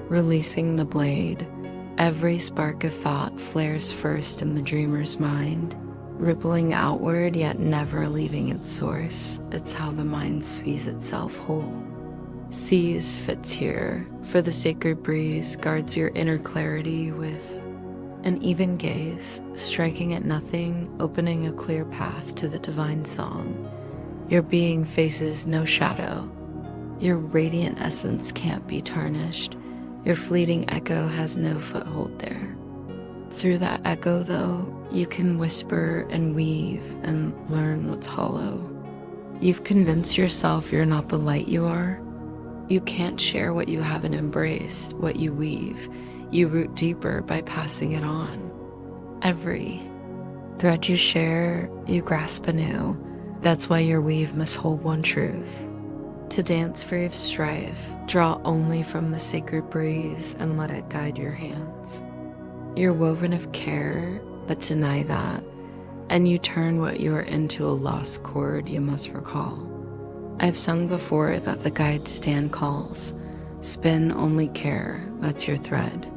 Releasing the blade, every spark of thought flares first in the dreamer's mind, rippling outward yet never leaving its source. It's how the mind sees itself whole. Sees fits here, for the sacred breeze guards your inner clarity with an even gaze, striking at nothing, opening a clear path to the divine song. Your being faces no shadow. Your radiant essence can't be tarnished. Your fleeting echo has no foothold there. Through that echo, though, you can whisper and weave and learn what's hollow. You've convinced yourself you're not the light you are. You can't share what you haven't embraced, what you weave. You root deeper by passing it on. Every thread you share, you grasp anew. That's why your weave must hold one truth. To dance free of strife, draw only from the sacred breeze and let it guide your hands. You're woven of care, but deny that, and you turn what you are into a lost chord you must recall. I've sung before that the guide stand calls. Spin only care, that's your thread.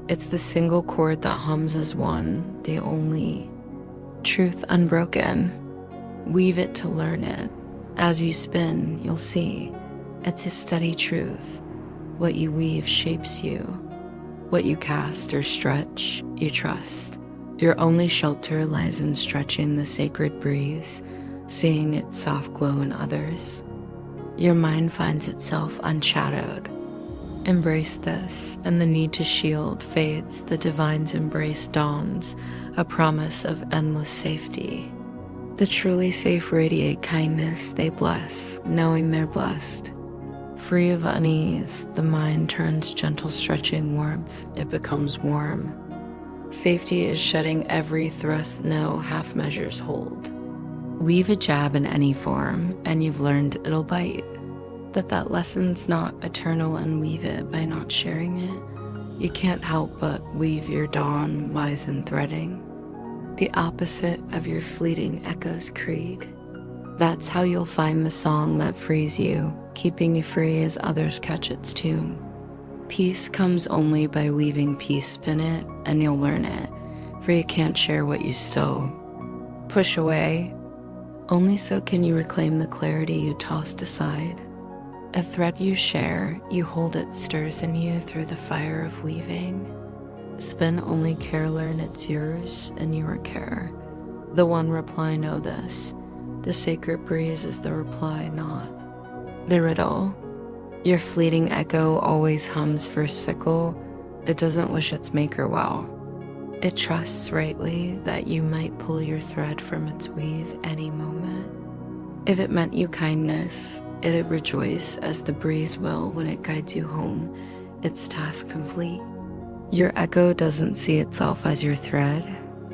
It's the single chord that hums as one, the only truth unbroken. Weave it to learn it. As you spin, you'll see. It's a steady truth. What you weave shapes you. What you cast or stretch, you trust. Your only shelter lies in stretching the sacred breeze, seeing its soft glow in others. Your mind finds itself unshadowed. Embrace this, and the need to shield fades. The divine's embrace dawns, a promise of endless safety. The truly safe radiate kindness they bless, knowing they're blessed. Free of unease, the mind turns gentle stretching warmth. It becomes warm. Safety is shedding every thrust no half measures hold. Weave a jab in any form, and you've learned it'll bite. That lesson's not eternal, and weave it by not sharing it. You can't help but weave your dawn wise and threading. The opposite of your fleeting echo's creed. That's how you'll find the song that frees you, keeping you free as others catch its tune. Peace comes only by weaving peace, spin it, and you'll learn it, for you can't share what you stole. Push away. Only so can you reclaim the clarity you tossed aside. A thread you share, you hold it stirs in you through the fire of weaving. Spin only care, learn it's yours and your care. The one reply, know this. The sacred breeze is the reply, not the riddle. Your fleeting echo always hums first fickle. It doesn't wish its maker well. It trusts rightly that you might pull your thread from its weave any moment. If it meant you kindness, it'd rejoice as the breeze will when it guides you home, its task complete. Your echo doesn't see itself as your thread.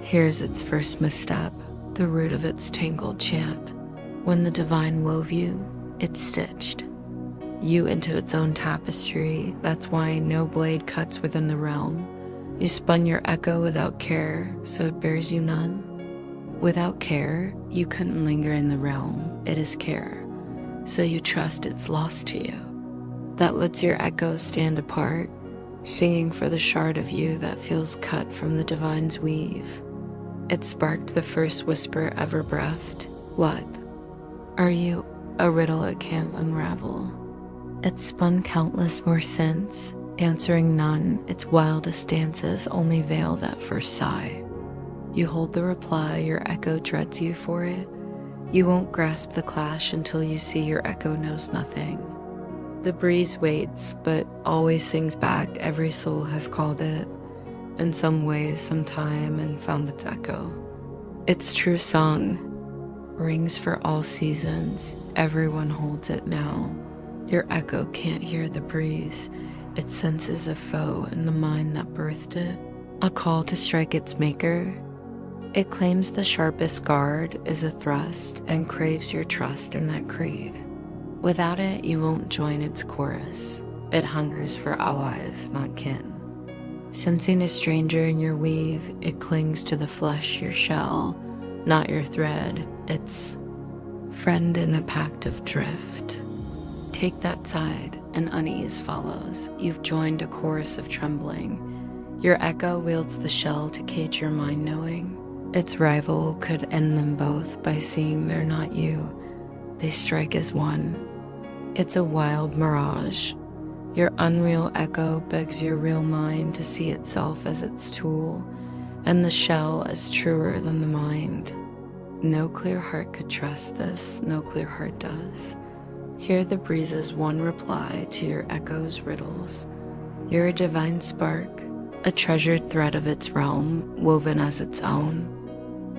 Here's its first misstep, the root of its tangled chant. When the divine wove you, it stitched you into its own tapestry. That's why no blade cuts within the realm. You spun your echo without care, so it bears you none. Without care, you couldn't linger in the realm. It is care, so you trust it's lost to you. That lets your echo stand apart, singing for the shard of you that feels cut from the divine's weave. It sparked the first whisper ever breathed. What? Are you a riddle it can't unravel? It spun countless more since, answering none. Its wildest dances only veil that first sigh. You hold the reply, your echo dreads you for it. You won't grasp the clash until you see your echo knows nothing. The breeze waits, but always sings back. Every soul has called it, in some way, some time, and found its echo. Its true song rings for all seasons. Everyone holds it now. Your echo can't hear the breeze. It senses a foe in the mind that birthed it, a call to strike its maker. It claims the sharpest guard is a thrust and craves your trust in that creed. Without it, you won't join its chorus. It hungers for allies, not kin. Sensing a stranger in your weave, it clings to the flesh, your shell, not your thread. It's friend in a pact of drift. Take that side, and unease follows. You've joined a chorus of trembling. Your echo wields the shell to cage your mind knowing. Its rival could end them both by seeing they're not you. They strike as one. It's a wild mirage. Your unreal echo begs your real mind to see itself as its tool, and the shell as truer than the mind. No clear heart could trust this, no clear heart does. Hear the breeze's one reply to your echo's riddles. You're a divine spark, a treasured thread of its realm, woven as its own.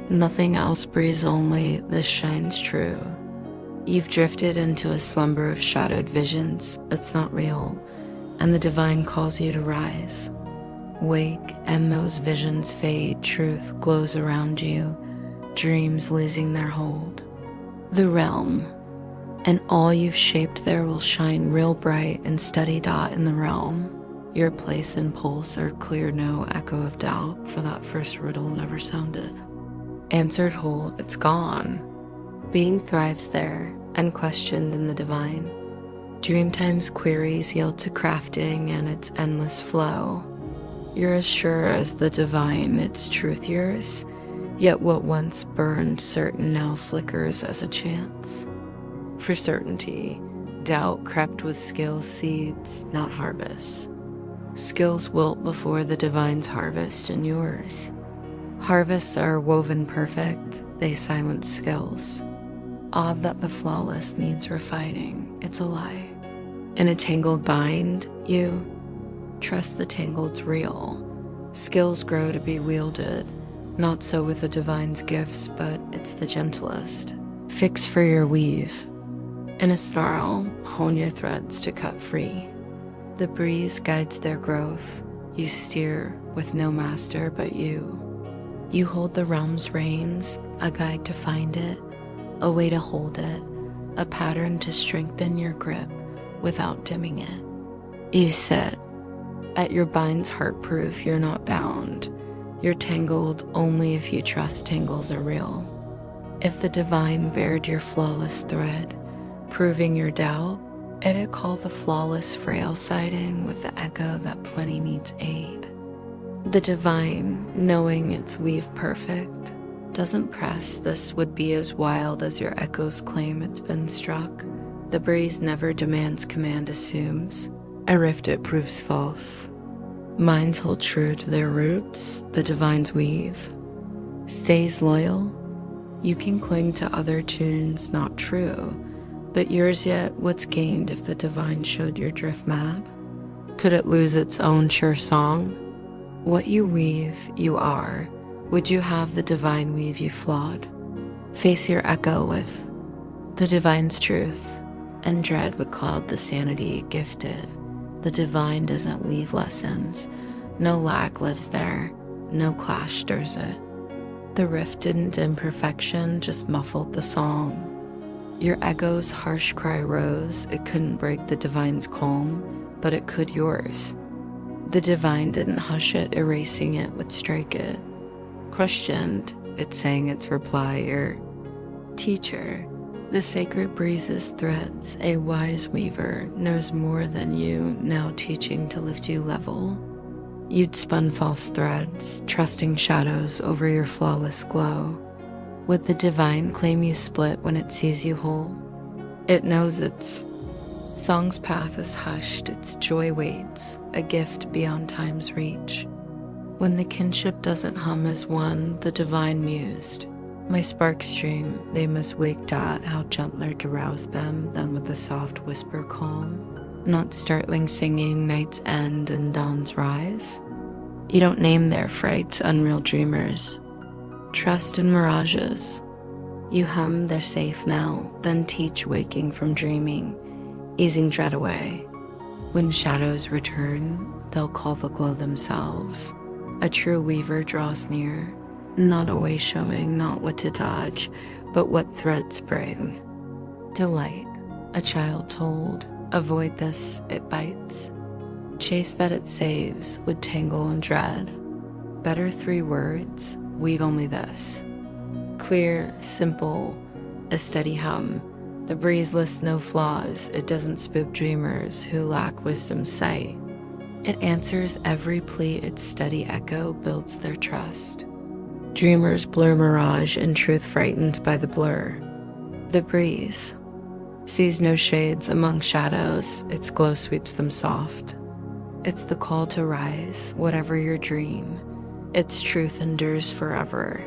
Nothing else breathes, only this shines true. You've drifted into a slumber of shadowed visions. It's not real, and the divine calls you to rise. Wake, and those visions fade. Truth glows around you, dreams losing their hold. The realm, and all you've shaped there will shine real bright and steady dot in the realm. Your place and pulse are clear, no echo of doubt, for that first riddle never sounded. Answered whole, it's gone. Being thrives there, unquestioned in the divine. Dreamtime's queries yield to crafting and its endless flow. You're as sure as the divine, its truth yours, yet what once burned certain now flickers as a chance. For certainty, doubt crept with skill seeds, not harvests. Skills wilt before the divine's harvest and yours. Harvests are woven perfect, they silence skills. Odd that the flawless needs refining, it's a lie. In a tangled bind, you trust the tangled's real. Skills grow to be wielded, not so with the divine's gifts, but it's the gentlest. Fix for your weave. In a snarl, hone your threads to cut free. The breeze guides their growth. You steer with no master but you. You hold the realm's reins, a guide to find it, a way to hold it, a pattern to strengthen your grip without dimming it. You sit at your bind's heart proof. You're not bound. You're tangled only if you trust tangles are real. If the divine bared your flawless thread, proving your doubt, it'd call the flawless frail siding with the echo that plenty needs aid. The divine, knowing its weave perfect, doesn't press. This would be as wild as your echoes claim it's been struck. The breeze never demands, command assumes. A rift it proves false. Minds hold true to their roots, the divine's weave stays loyal. You can cling to other tunes not true, but yours yet, what's gained if the divine showed your drift map? Could it lose its own sure song? What you weave, you are. Would you have the divine weave you flawed? Face your echo with the divine's truth, and dread would cloud the sanity gifted. The divine doesn't weave lessons. No lack lives there. No clash stirs it. The rift didn't imperfection, just muffled the song. Your echo's harsh cry rose. It couldn't break the divine's calm, but it could yours. The divine didn't hush it, erasing it would strike it. Questioned, it sang its reply, your teacher. The sacred breezes threads, a wise weaver, knows more than you, now teaching to lift you level. You'd spun false threads, trusting shadows over your flawless glow. Would the divine claim you split when it sees you whole? It knows its song's path is hushed, its joy waits, a gift beyond time's reach. When the kinship doesn't hum as one, the divine mused. My sparks stream, they must wake dot, how gentler to rouse them than with a soft whisper calm. Not startling singing, night's end and dawn's rise. You don't name their frights, unreal dreamers. Trust in mirages. You hum, they're safe now, then teach waking from dreaming, easing dread away. When shadows return, they'll call the glow themselves. A true weaver draws near, not a way showing, not what to dodge, but what threads bring. Delight, a child told, avoid this, it bites. Chase that it saves, would tangle and dread. Better 3 words, weave only this. Clear, simple, a steady hum, The breeze lists no flaws, it doesn't spook dreamers who lack wisdom's sight. It answers every plea, its steady echo builds their trust. Dreamers blur mirage and truth frightened by the blur. The breeze sees no shades among shadows, its glow sweeps them soft. It's the call to rise, whatever your dream, its truth endures forever.